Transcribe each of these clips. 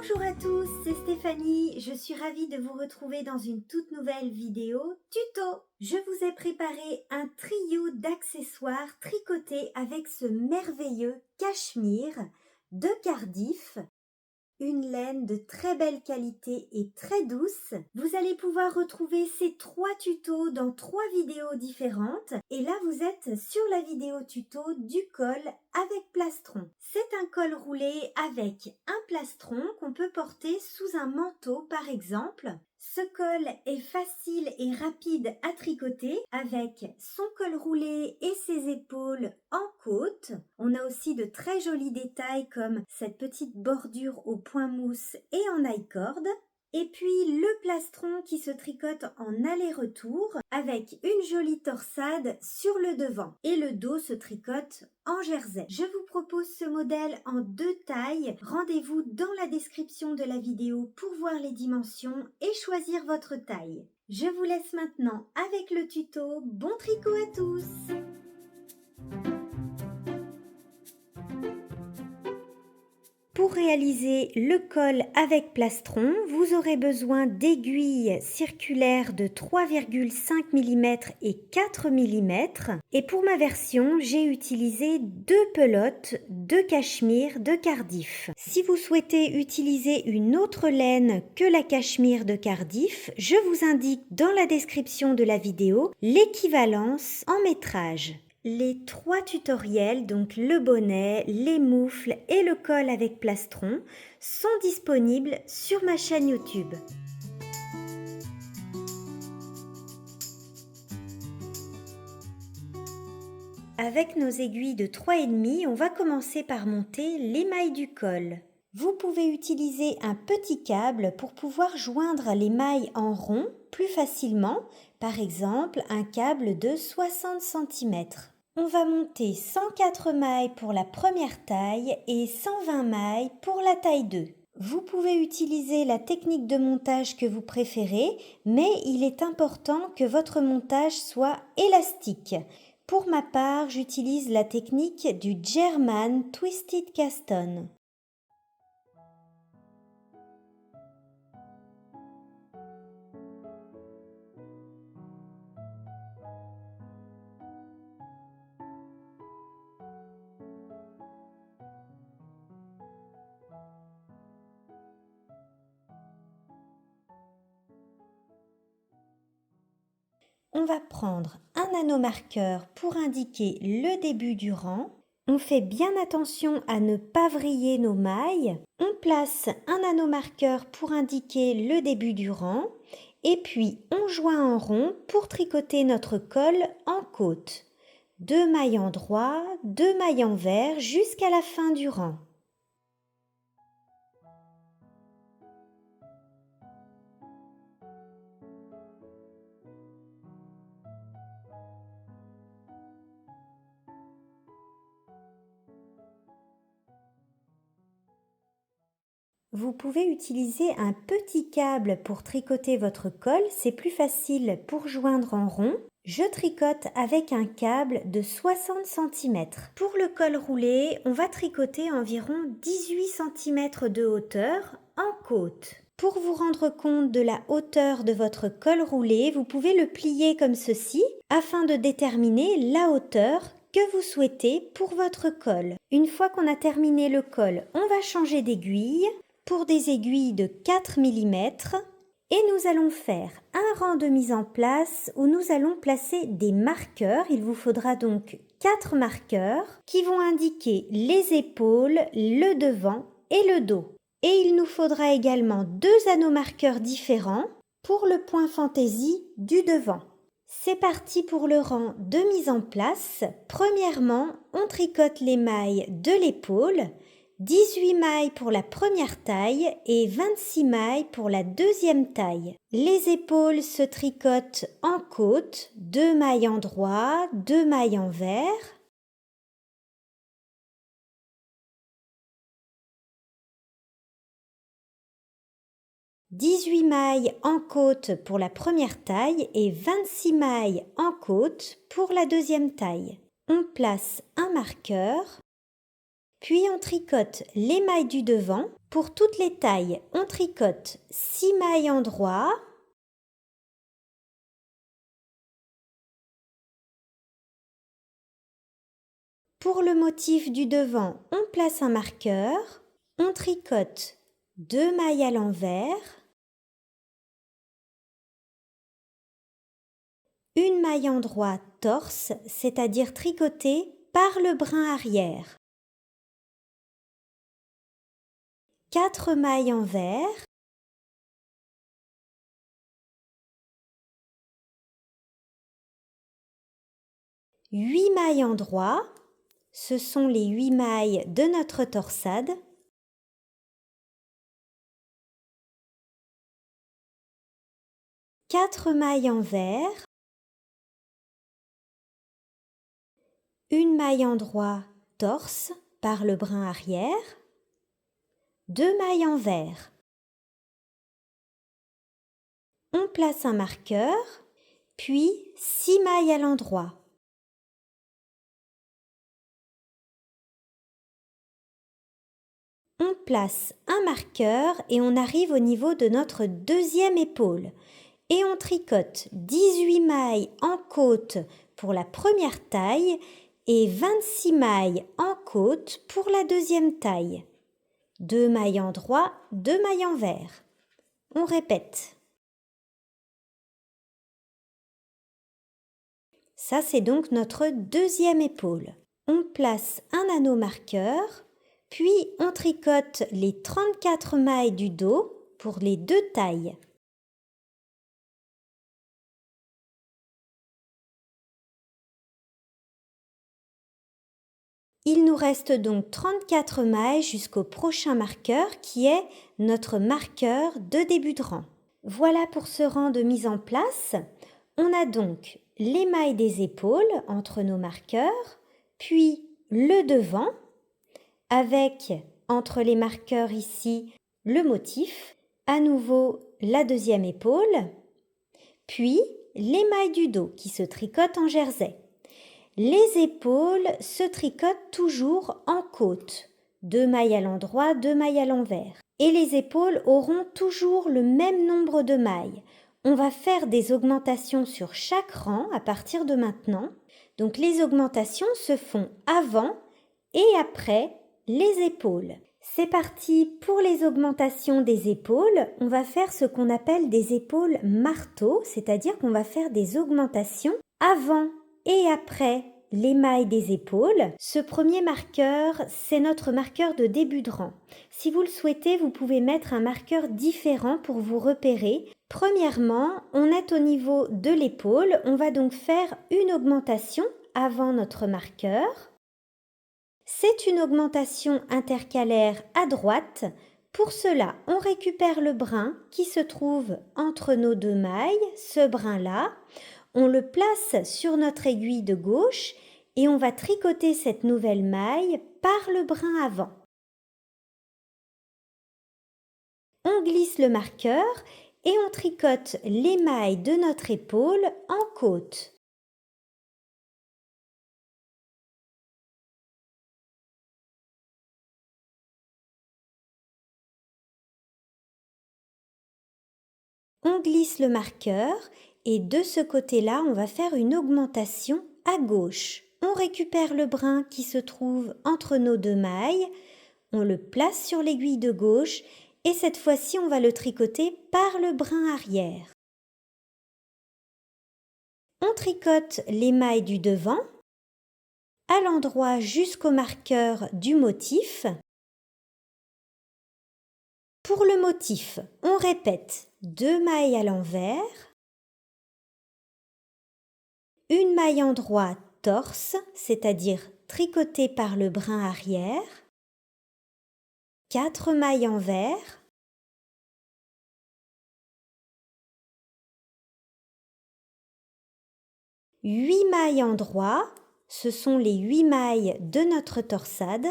Bonjour à tous, c'est Stéphanie, je suis ravie de vous retrouver dans une toute nouvelle vidéo tuto. Je vous ai préparé un trio d'accessoires tricotés avec ce merveilleux cachemire de Cardiff. Une laine de très belle qualité et très douce. Vous allez pouvoir retrouver ces 3 tutos dans 3 vidéos différentes. Et là, vous êtes sur la vidéo tuto du col avec plastron. C'est un col roulé avec un plastron qu'on peut porter sous un manteau par exemple. Ce col est facile et rapide à tricoter avec son col roulé et ses épaules en côte. On a aussi de très jolis détails comme cette petite bordure au point mousse et en I-cord. Et puis le plastron qui se tricote en aller-retour avec une jolie torsade sur le devant. Et le dos se tricote en jersey. Je vous propose ce modèle en 2 tailles. Rendez-vous dans la description de la vidéo pour voir les dimensions et choisir votre taille. Je vous laisse maintenant avec le tuto. Bon tricot à tous! Pour réaliser le col avec plastron, vous aurez besoin d'aiguilles circulaires de 3,5 mm et 4 mm. Et pour ma version, j'ai utilisé 2 pelotes de cachemire de Cardiff. Si vous souhaitez utiliser une autre laine que la cachemire de Cardiff, je vous indique dans la description de la vidéo l'équivalence en métrage. Les 3 tutoriels, donc le bonnet, les moufles et le col avec plastron, sont disponibles sur ma chaîne YouTube. Avec nos aiguilles de 3,5, on va commencer par monter l'émail du col. Vous pouvez utiliser un petit câble pour pouvoir joindre les mailles en rond plus facilement, par exemple un câble de 60 cm. On va monter 104 mailles pour la première taille et 120 mailles pour la taille 2. Vous pouvez utiliser la technique de montage que vous préférez, mais il est important que votre montage soit élastique. Pour ma part, j'utilise la technique du German Twisted Cast-on. On va prendre un anneau marqueur pour indiquer le début du rang. On fait bien attention à ne pas vriller nos mailles. On place un anneau marqueur pour indiquer le début du rang. Et puis on joint en rond pour tricoter notre col en côte. 2 mailles en droit, 2 mailles envers jusqu'à la fin du rang. Vous pouvez utiliser un petit câble pour tricoter votre col, c'est plus facile pour joindre en rond. Je tricote avec un câble de 60 cm. Pour le col roulé, on va tricoter environ 18 cm de hauteur en côte. Pour vous rendre compte de la hauteur de votre col roulé, vous pouvez le plier comme ceci afin de déterminer la hauteur que vous souhaitez pour votre col. Une fois qu'on a terminé le col, on va changer d'aiguille pour des aiguilles de 4 mm et nous allons faire un rang de mise en place où nous allons placer des marqueurs. Il vous faudra donc 4 marqueurs qui vont indiquer les épaules, le devant et le dos. Et il nous faudra également 2 anneaux marqueurs différents pour le point fantaisie du devant. C'est parti pour le rang de mise en place. Premièrement, on tricote les mailles de l'épaule. 18 mailles pour la première taille et 26 mailles pour la deuxième taille. Les épaules se tricotent en côte, 2 mailles en droit, 2 mailles envers. « 18 mailles en côte pour la première taille et 26 mailles en côte pour la deuxième taille. On place un marqueur. Puis on tricote les mailles du devant Pour toutes les tailles, on tricote 6 mailles endroits. Pour le motif du devant, on place un marqueur. On tricote 2 mailles à l'envers. Une maille endroit torse, c'est-à-dire tricotée par le brin arrière. 4 mailles envers. 8 mailles endroit, ce sont les 8 mailles de notre torsade. 4 mailles envers. Une maille endroit torse par le brin arrière. 2 mailles envers. On place un marqueur, puis 6 mailles à l'endroit. On place un marqueur et on arrive au niveau de notre deuxième épaule. Et on tricote 18 mailles en côte pour la première taille et 26 mailles en côte pour la deuxième taille. 2 mailles endroit, 2 mailles envers. On répète. Ça, c'est donc notre deuxième épaule. On place un anneau marqueur, puis on tricote les 34 mailles du dos pour les deux tailles. Il nous reste donc 34 mailles jusqu'au prochain marqueur qui est notre marqueur de début de rang. Voilà pour ce rang de mise en place. On a donc les mailles des épaules entre nos marqueurs, puis le devant avec entre les marqueurs ici le motif, à nouveau la deuxième épaule, puis les mailles du dos qui se tricotent en jersey. Les épaules se tricotent toujours en côte, 2 mailles à l'endroit, 2 mailles à l'envers. Et les épaules auront toujours le même nombre de mailles. On va faire des augmentations sur chaque rang à partir de maintenant. Donc les augmentations se font avant et après les épaules. C'est parti pour les augmentations des épaules. On va faire ce qu'on appelle des épaules marteau, c'est-à-dire qu'on va faire des augmentations avant et après les mailles des épaules. Ce premier marqueur, c'est notre marqueur de début de rang. Si vous le souhaitez, vous pouvez mettre un marqueur différent pour vous repérer. Premièrement, on est au niveau de l'épaule. On va donc faire une augmentation avant notre marqueur. C'est une augmentation intercalaire à droite. Pour cela, on récupère le brin qui se trouve entre nos deux mailles, ce brin-là. On le place sur notre aiguille de gauche et on va tricoter cette nouvelle maille par le brin avant. On glisse le marqueur et on tricote les mailles de notre épaule en côte. On glisse le marqueur et de ce côté-là, on va faire une augmentation à gauche. On récupère le brin qui se trouve entre nos deux mailles, on le place sur l'aiguille de gauche et cette fois-ci, on va le tricoter par le brin arrière. On tricote les mailles du devant à l'endroit jusqu'au marqueur du motif. Pour le motif, on répète 2 mailles à l'envers, une maille endroit torse, c'est-à-dire tricotée par le brin arrière, 4 mailles envers, huit mailles endroit, ce sont les 8 mailles de notre torsade,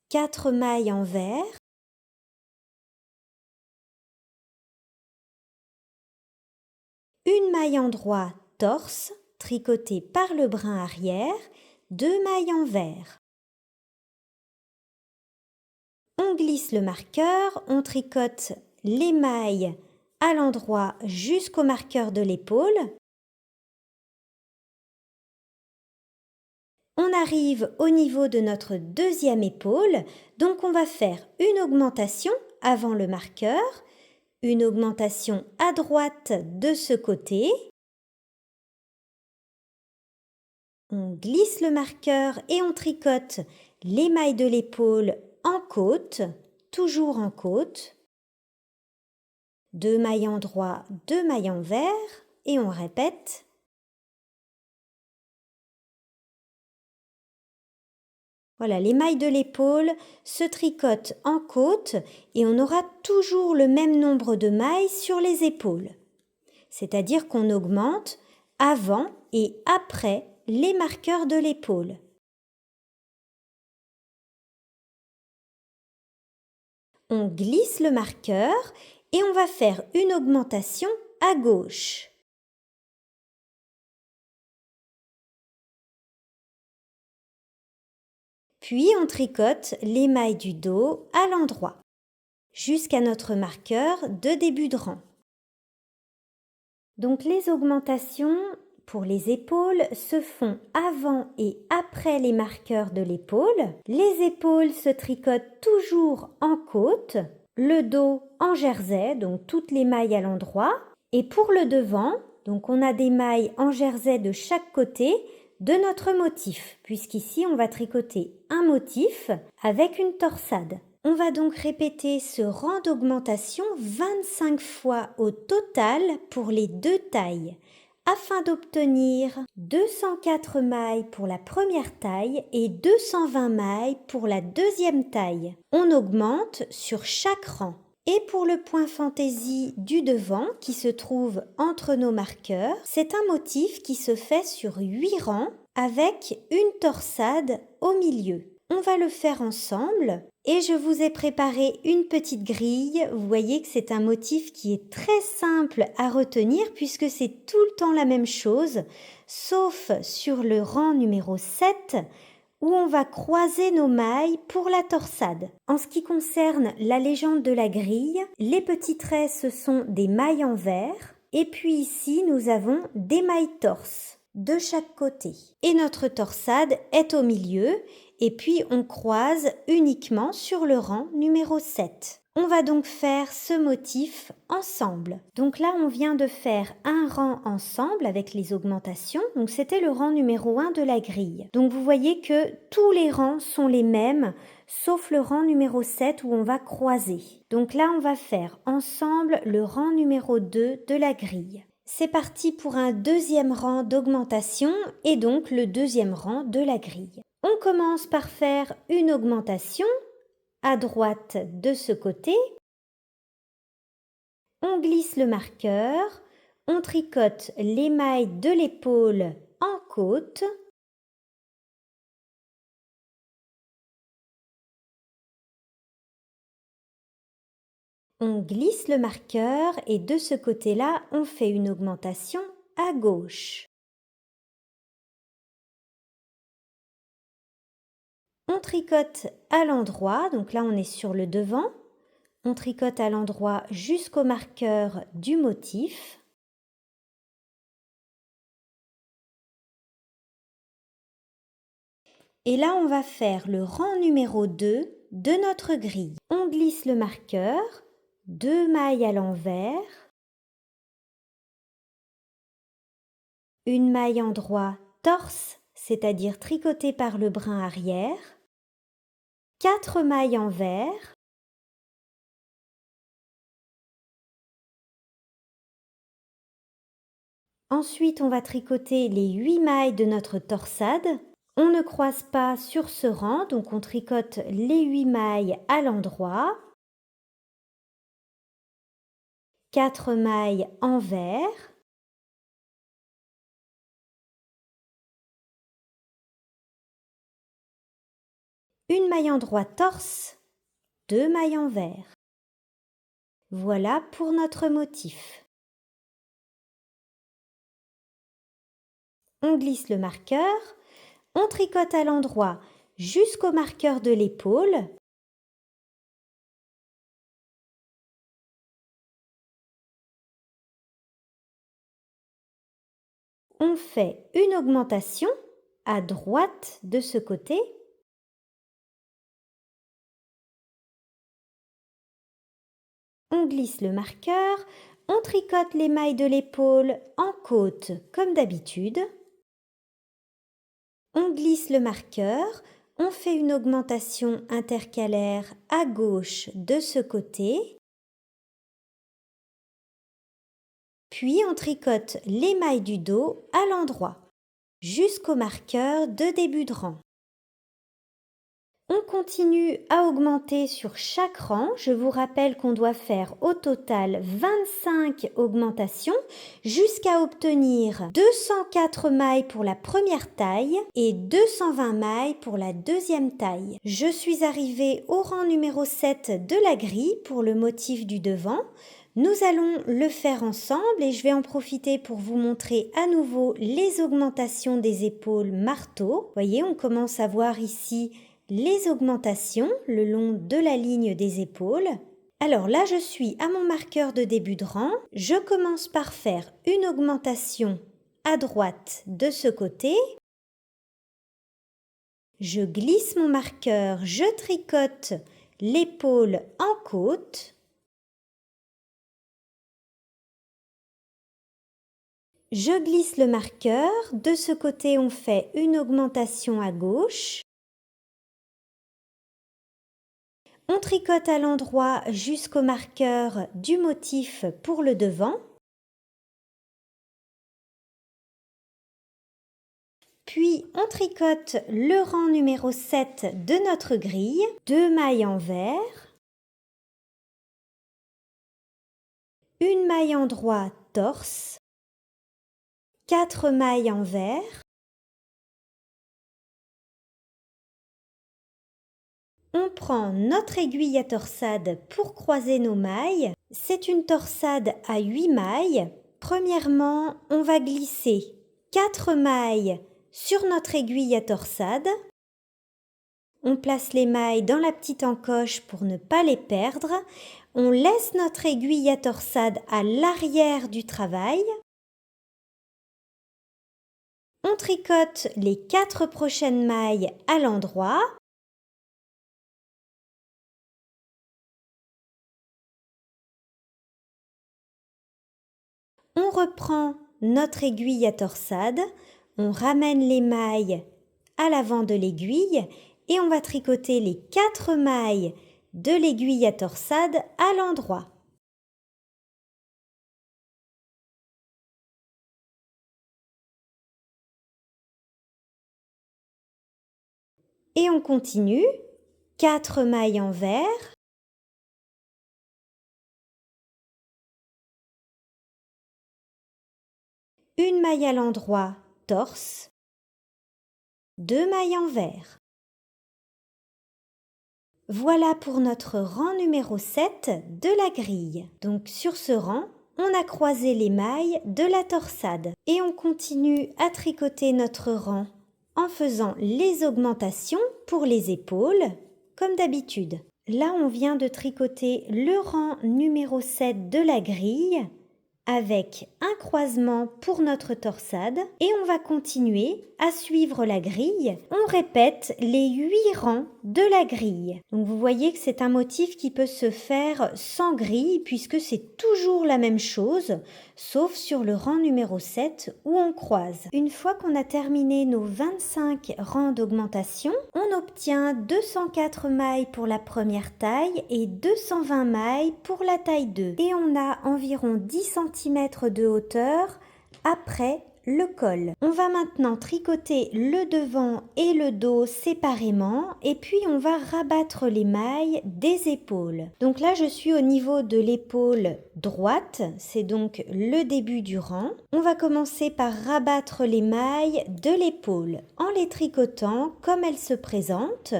4 mailles envers, une maille endroit torse, tricotée par le brin arrière, 2 mailles envers. On glisse le marqueur, on tricote les mailles à l'endroit jusqu'au marqueur de l'épaule. On arrive au niveau de notre deuxième épaule, donc on va faire une augmentation avant le marqueur, une augmentation à droite de ce côté. On glisse le marqueur et on tricote les mailles de l'épaule en côte, toujours en côte. 2 mailles en droit, 2 mailles envers et on répète. Voilà, les mailles de l'épaule se tricotent en côte et on aura toujours le même nombre de mailles sur les épaules. C'est-à-dire qu'on augmente avant et après les marqueurs de l'épaule. On glisse le marqueur et on va faire une augmentation à gauche. Puis on tricote les mailles du dos à l'endroit, jusqu'à notre marqueur de début de rang. Donc les augmentations pour les épaules se font avant et après les marqueurs de l'épaule. Les épaules se tricotent toujours en côte, le dos en jersey, donc toutes les mailles à l'endroit. Et pour le devant, donc on a des mailles en jersey de chaque côté de notre motif, puisqu'ici on va tricoter un motif avec une torsade. On va donc répéter ce rang d'augmentation 25 fois au total pour les deux tailles, afin d'obtenir 204 mailles pour la première taille et 220 mailles pour la deuxième taille. On augmente sur chaque rang. Et pour le point fantaisie du devant qui se trouve entre nos marqueurs, c'est un motif qui se fait sur 8 rangs avec une torsade au milieu. On va le faire ensemble et je vous ai préparé une petite grille. Vous voyez que c'est un motif qui est très simple à retenir puisque c'est tout le temps la même chose, sauf sur le rang numéro 7 où on va croiser nos mailles pour la torsade. En ce qui concerne la légende de la grille, les petits traits ce sont des mailles envers et puis ici nous avons des mailles torses de chaque côté. Et notre torsade est au milieu et puis on croise uniquement sur le rang numéro 7. On va donc faire ce motif ensemble. Donc là, on vient de faire un rang ensemble avec les augmentations. Donc c'était le rang numéro 1 de la grille. Donc vous voyez que tous les rangs sont les mêmes, sauf le rang numéro 7 où on va croiser. Donc là, on va faire ensemble le rang numéro 2 de la grille. C'est parti pour un deuxième rang d'augmentation et donc le deuxième rang de la grille. On commence par faire une augmentation à droite de ce côté. On glisse le marqueur, on tricote les mailles de l'épaule en côte. On glisse le marqueur et de ce côté-là, on fait une augmentation à gauche. On tricote à l'endroit, donc là on est sur le devant. On tricote à l'endroit jusqu'au marqueur du motif. Et là, on va faire le rang numéro 2 de notre grille. On glisse le marqueur, 2 mailles à l'envers, une maille en droit torse, c'est-à-dire tricotée par le brin arrière, 4 mailles envers, ensuite on va tricoter les 8 mailles de notre torsade. On ne croise pas sur ce rang, donc on tricote les 8 mailles à l'endroit, 4 mailles envers, une maille en droit torse, 2 mailles envers. Voilà pour notre motif. On glisse le marqueur, on tricote à l'endroit jusqu'au marqueur de l'épaule. on fait une augmentation à droite de ce côté. On glisse le marqueur, on tricote les mailles de l'épaule en côte comme d'habitude. On glisse le marqueur, on fait une augmentation intercalaire à gauche de ce côté. Puis on tricote les mailles du dos à l'endroit, jusqu'au marqueur de début de rang. On continue à augmenter sur chaque rang. Je vous rappelle qu'on doit faire au total 25 augmentations jusqu'à obtenir 204 mailles pour la première taille et 220 mailles pour la deuxième taille. Je suis arrivée au rang numéro 7 de la grille pour le motif du devant. Nous allons le faire ensemble et je vais en profiter pour vous montrer à nouveau les augmentations des épaules marteau. Vous voyez, on commence à voir ici les augmentations le long de la ligne des épaules. Alors là, je suis à mon marqueur de début de rang. Je commence par faire une augmentation à droite de ce côté. Je glisse mon marqueur, je tricote l'épaule en côte. Je glisse le marqueur. De ce côté, on fait une augmentation à gauche. On tricote à l'endroit jusqu'au marqueur du motif pour le devant. Puis on tricote le rang numéro 7 de notre grille, 2 mailles envers, une maille endroit torse, 4 mailles envers, on prend notre aiguille à torsade pour croiser nos mailles. C'est une torsade à 8 mailles. Premièrement, on va glisser 4 mailles sur notre aiguille à torsade. On place les mailles dans la petite encoche pour ne pas les perdre. On laisse notre aiguille à torsade à l'arrière du travail. On tricote les 4 prochaines mailles à l'endroit. On reprend notre aiguille à torsade, on ramène les mailles à l'avant de l'aiguille et on va tricoter les 4 mailles de l'aiguille à torsade à l'endroit. Et on continue, 4 mailles envers, une maille à l'endroit torse, 2 mailles envers. Voilà pour notre rang numéro 7 de la grille. Donc sur ce rang, on a croisé les mailles de la torsade et on continue à tricoter notre rang en faisant les augmentations pour les épaules comme d'habitude. Là, on vient de tricoter le rang numéro 7 de la grille avec un croisement pour notre torsade et on va continuer à suivre la grille. On répète les 8 rangs de la grille. Donc vous voyez que c'est un motif qui peut se faire sans grille puisque c'est toujours la même chose sauf sur le rang numéro 7 où on croise. Une fois qu'on a terminé nos 25 rangs d'augmentation, on obtient 204 mailles pour la première taille et 220 mailles pour la taille 2. Et on a environ 10 cm de hauteur après le col. On va maintenant tricoter le devant et le dos séparément et puis on va rabattre les mailles des épaules. Donc là je suis au niveau de l'épaule droite, c'est donc le début du rang. On va commencer par rabattre les mailles de l'épaule en les tricotant comme elles se présentent.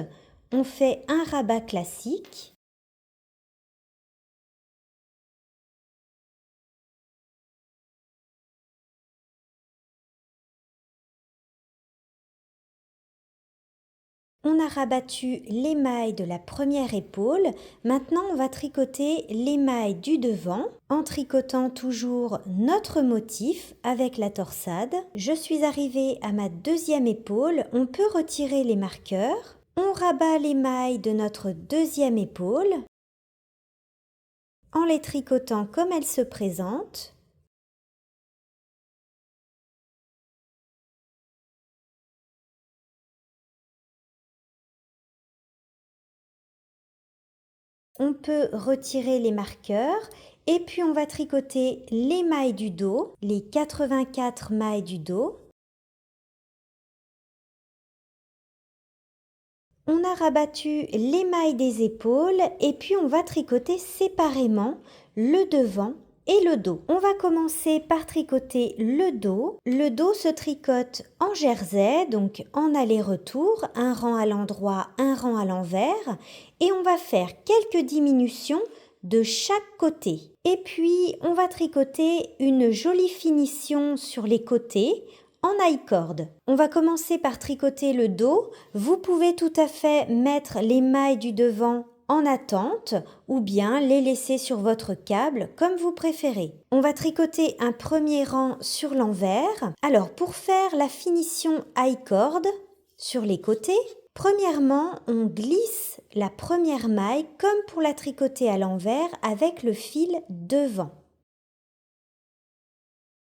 On fait un rabat classique. On a rabattu l'émail de la première épaule. Maintenant, on va tricoter l'émail du devant en tricotant toujours notre motif avec la torsade. Je suis arrivée à ma deuxième épaule. On peut retirer les marqueurs. On rabat l'émail de notre deuxième épaule en les tricotant comme elles se présentent. On peut retirer les marqueurs et puis on va tricoter les mailles du dos, les 84 mailles du dos. On a rabattu les mailles des épaules et puis on va tricoter séparément le devant et le dos. On va commencer par tricoter le dos. Le dos se tricote en jersey, donc en aller-retour, un rang à l'endroit, un rang à l'envers. Et on va faire quelques diminutions de chaque côté. Et puis, on va tricoter une jolie finition sur les côtés en I-cord. On va commencer par tricoter le dos. Vous pouvez tout à fait mettre les mailles du devant en attente ou bien les laisser sur votre câble comme vous préférez. On va tricoter un premier rang sur l'envers. Alors pour faire la finition I-cord sur les côtés, premièrement on glisse la première maille comme pour la tricoter à l'envers avec le fil devant.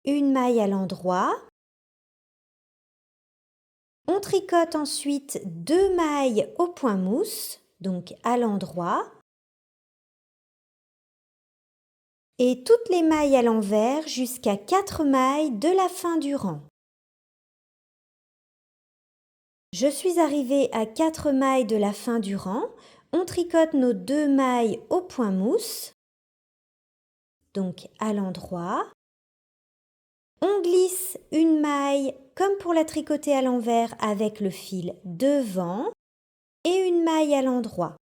Une maille à l'endroit. On tricote ensuite 2 mailles au point mousse, donc à l'endroit. Et toutes les mailles à l'envers jusqu'à 4 mailles de la fin du rang. Je suis arrivée à 4 mailles de la fin du rang. On tricote nos 2 mailles au point mousse, donc à l'endroit. On glisse une maille comme pour la tricoter à l'envers avec le fil devant et une maille à l'endroit.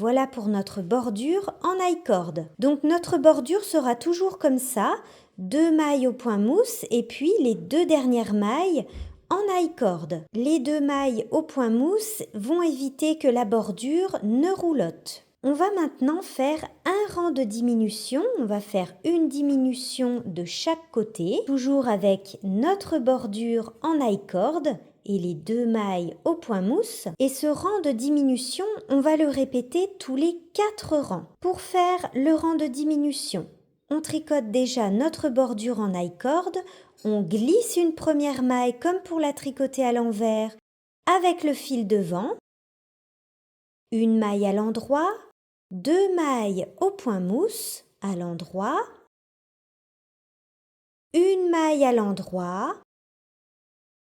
Voilà pour notre bordure en I-cord. Donc notre bordure sera toujours comme ça, 2 mailles au point mousse et puis les 2 dernières mailles en I-cord. Les 2 mailles au point mousse vont éviter que la bordure ne roulotte. On va maintenant faire un rang de diminution. On va faire une diminution de chaque côté, toujours avec notre bordure en I-cord et les 2 mailles au point mousse. Et ce rang de diminution, on va le répéter tous les 4 rangs. Pour faire le rang de diminution, on tricote déjà notre bordure en I-cord, on glisse une première maille comme pour la tricoter à l'envers avec le fil devant, une maille à l'endroit, 2 mailles au point mousse à l'endroit, une maille à l'endroit,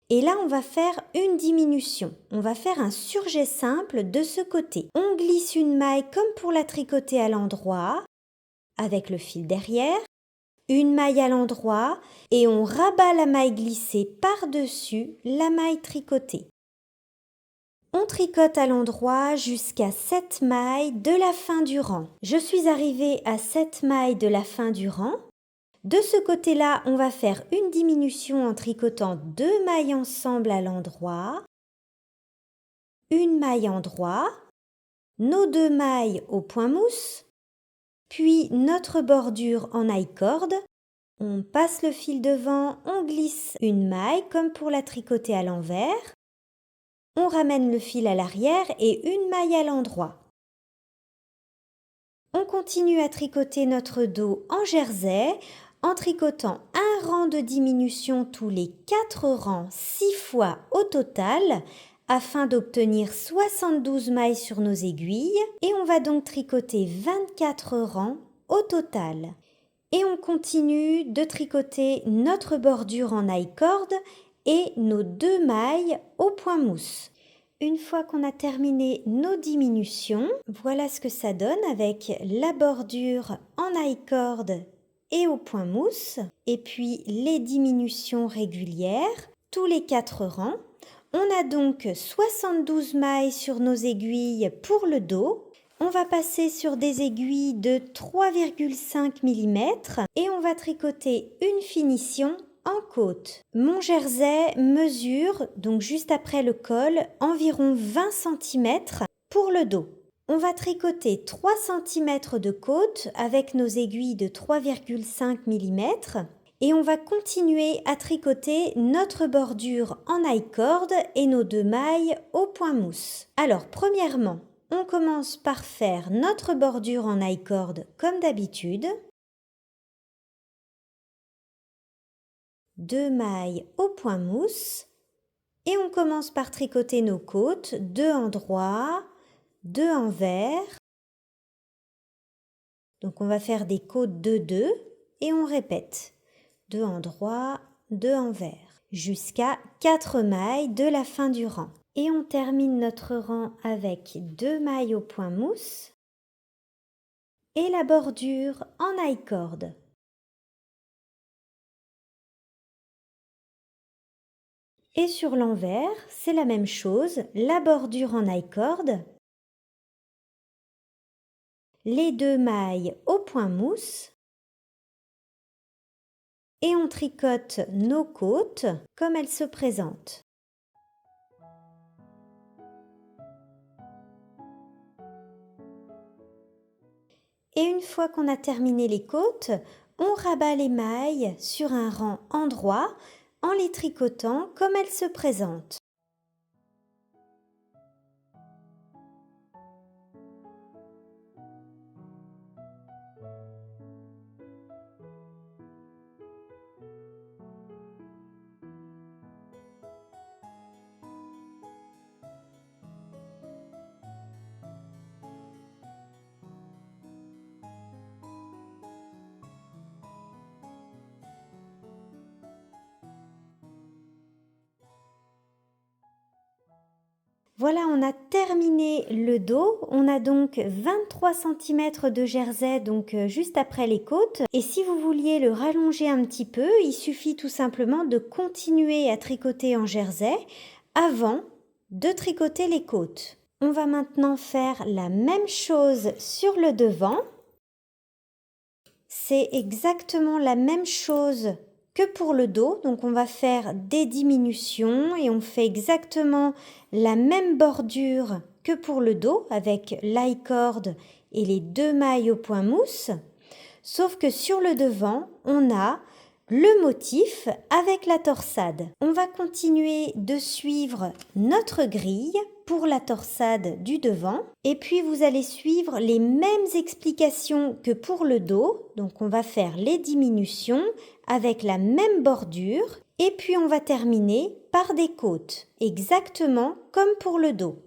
et là on va faire une diminution. On va faire un surjet simple de ce côté. On glisse une maille comme pour la tricoter à l'endroit, avec le fil derrière, une maille à l'endroit, et on rabat la maille glissée par-dessus la maille tricotée. On tricote à l'endroit jusqu'à 7 mailles de la fin du rang. Je suis arrivée à 7 mailles de la fin du rang. De ce côté-là, on va faire une diminution en tricotant 2 mailles ensemble à l'endroit, une maille endroit, nos 2 mailles au point mousse, puis notre bordure en I-cord. On passe le fil devant, on glisse une maille comme pour la tricoter à l'envers. On ramène le fil à l'arrière et une maille à l'endroit. On continue à tricoter notre dos en jersey en tricotant un rang de diminution tous les 4 rangs 6 fois au total afin d'obtenir 72 mailles sur nos aiguilles et on va donc tricoter 24 rangs au total. Et on continue de tricoter notre bordure en I-cord et nos 2 mailles au point mousse. Une fois qu'on a terminé nos diminutions, voilà ce que ça donne avec la bordure en I-cord et au point mousse, et puis les diminutions régulières, tous les 4 rangs. On a donc 72 mailles sur nos aiguilles pour le dos. On va passer sur des aiguilles de 3,5 mm et on va tricoter une finition en côte. Mon jersey mesure, donc juste après le col, environ 20 cm pour le dos. On va tricoter 3 cm de côte avec nos aiguilles de 3,5 mm et on va continuer à tricoter notre bordure en I-cord et nos 2 mailles au point mousse. Alors premièrement, on commence par faire notre bordure en I-cord comme d'habitude. 2 mailles au point mousse et on commence par tricoter nos côtes, 2 en droit, 2 envers. Donc on va faire des côtes de 2 et on répète 2 en droit, 2 envers jusqu'à 4 mailles de la fin du rang. Et on termine notre rang avec 2 mailles au point mousse et la bordure en I-cord. Et sur l'envers, c'est la même chose, la bordure en I-cord, les 2 mailles au point mousse et on tricote nos côtes comme elles se présentent. Et une fois qu'on a terminé les côtes, on rabat les mailles sur un rang endroit en les tricotant comme elles se présentent. Voilà, on a terminé le dos. On a donc 23 cm de jersey, donc juste après les côtes. Et si vous vouliez le rallonger un petit peu, il suffit tout simplement de continuer à tricoter en jersey avant de tricoter les côtes. On va maintenant faire la même chose sur le devant. C'est exactement la même chose que pour le dos, donc on va faire des diminutions et on fait exactement la même bordure que pour le dos avec l'I-cord et les 2 mailles au point mousse, sauf que sur le devant, on a le motif avec la torsade. On va continuer de suivre notre grille pour la torsade du devant et puis vous allez suivre les mêmes explications que pour le dos. Donc on va faire les diminutions avec la même bordure et puis on va terminer par des côtes, exactement comme pour le dos.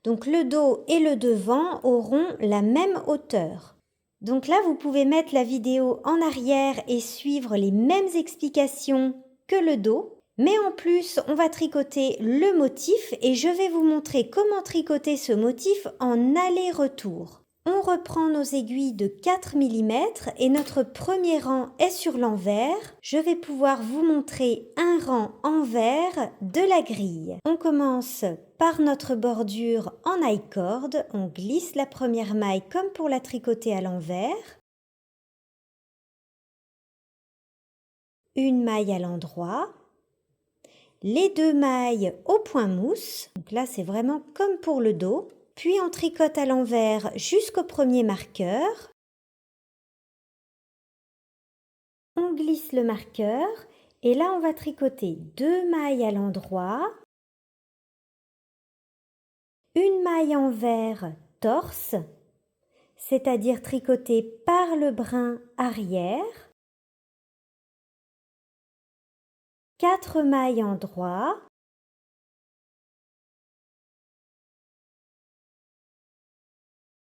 Donc le dos et le devant auront la même hauteur. Donc là, vous pouvez mettre la vidéo en arrière et suivre les mêmes explications que le dos. Mais en plus, on va tricoter le motif et je vais vous montrer comment tricoter ce motif en aller-retour. On reprend nos aiguilles de 4 mm et notre premier rang est sur l'envers. Je vais pouvoir vous montrer un rang envers de la grille. On commence par notre bordure en I-cord. On glisse la première maille comme pour la tricoter à l'envers. Une maille à l'endroit. Les 2 mailles au point mousse. Donc là, c'est vraiment comme pour le dos. Puis on tricote à l'envers jusqu'au premier marqueur. On glisse le marqueur et là on va tricoter 2 mailles à l'endroit, une maille envers torse, c'est-à-dire tricoter par le brin arrière, 4 mailles en droit,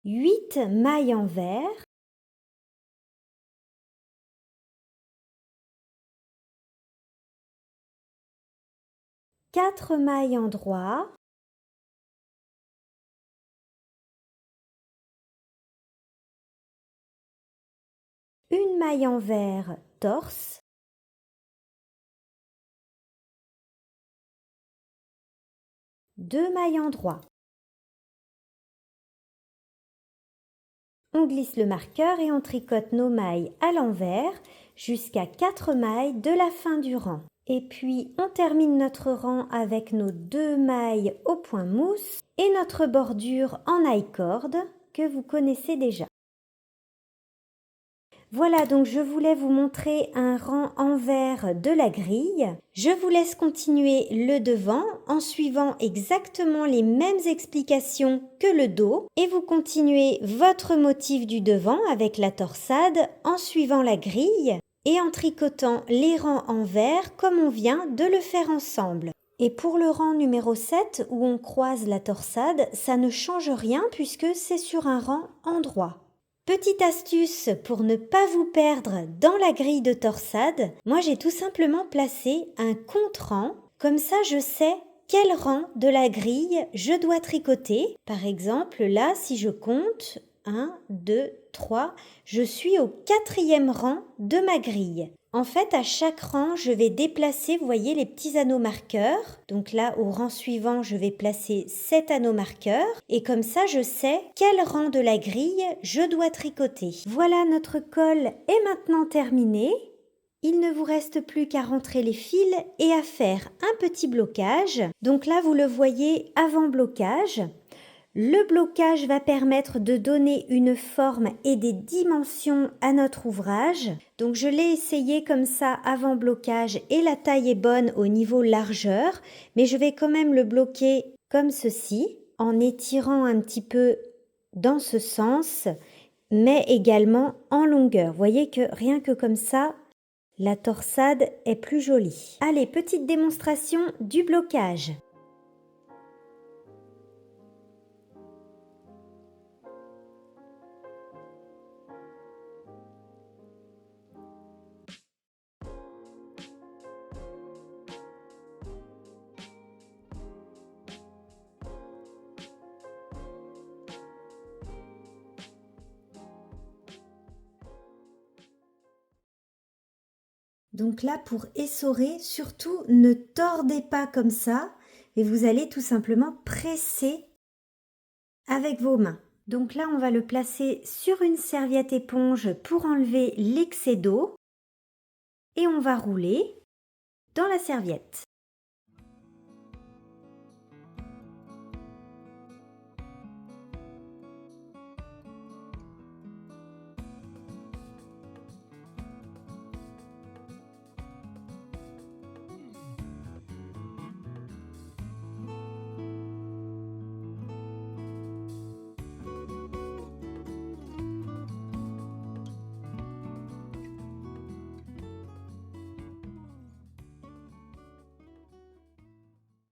huit mailles envers, quatre mailles en droit, une maille envers torse, 2 mailles en droit. On glisse le marqueur et on tricote nos mailles à l'envers jusqu'à 4 mailles de la fin du rang. Et puis on termine notre rang avec nos 2 mailles au point mousse et notre bordure en I-cord que vous connaissez déjà. Voilà, donc je voulais vous montrer un rang envers de la grille. Je vous laisse continuer le devant en suivant exactement les mêmes explications que le dos et vous continuez votre motif du devant avec la torsade en suivant la grille et en tricotant les rangs envers comme on vient de le faire ensemble. Et pour le rang numéro 7 où on croise la torsade, ça ne change rien puisque c'est sur un rang endroit. Petite astuce pour ne pas vous perdre dans la grille de torsade, moi j'ai tout simplement placé un contre-rang, comme ça je sais quel rang de la grille je dois tricoter. Par exemple là si je compte 1, 2, 3, je suis au 4e rang de ma grille. En fait, à chaque rang, je vais déplacer, vous voyez, les petits anneaux marqueurs. Donc là, au rang suivant, je vais placer 7 anneaux marqueurs. Et comme ça, je sais quel rang de la grille je dois tricoter. Voilà, notre col est maintenant terminé. Il ne vous reste plus qu'à rentrer les fils et à faire un petit blocage. Donc là, vous le voyez avant blocage. Le blocage va permettre de donner une forme et des dimensions à notre ouvrage. Donc je l'ai essayé comme ça avant blocage et la taille est bonne au niveau largeur, mais je vais quand même le bloquer comme ceci, en étirant un petit peu dans ce sens, mais également en longueur. Vous voyez que rien que comme ça, la torsade est plus jolie. Allez, petite démonstration du blocage. Donc là, pour essorer, surtout ne tordez pas comme ça et vous allez tout simplement presser avec vos mains. Donc là, on va le placer sur une serviette éponge pour enlever l'excès d'eau et on va rouler dans la serviette.